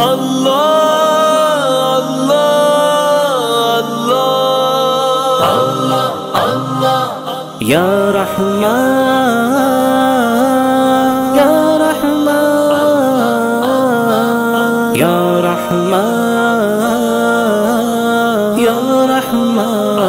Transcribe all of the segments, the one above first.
اللہ اللہ اللہ اللہ یا رحمان یا رحمان یا رحمان یا رحمان.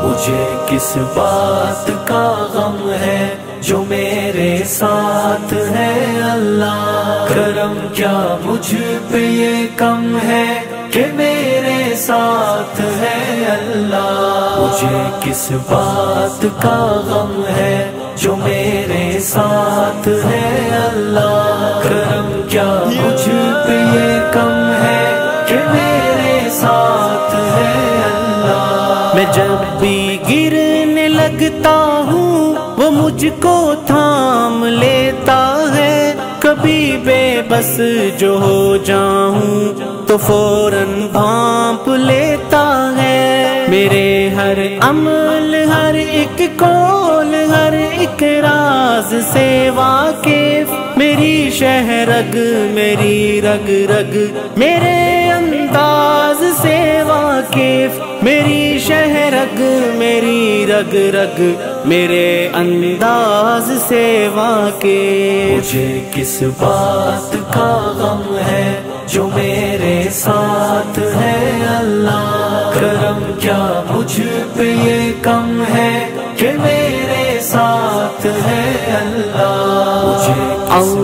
مجھے کس بات کا غم ہے جو میرے ساتھ ہے اللہ. کرم کیا مجھ پہ یہ کم ہے کہ میرے ساتھ ہے اللہ. مجھے کس بات کا غم ہے جو میرے ساتھ ہے اللہ. کرم کیا مجھ پہ یہ کم ہے کہ میرے ساتھ ہے اللہ. میں جب بھی گرنے لگتا ہوں وہ مجھ کو تھام لیتا ہے. کبھی بے بس جو ہو جاؤں تو فوراً بھانپ لیتا ہے. میرے ہر عمل ہر ایک قول ہر ایک راز سے واقف. میری شہرگ میری رگ رگ میرے انداز سے واقف. میری شہرگ میری رگ رگ میرے انداز سے واقف. مجھے کس بات کا غم ہے جو میرے ساتھ ہے اللہ. کرم کیا مجھ پہ یہ کم ہے کہ میرے ساتھ ہے اللہ. مجھے کس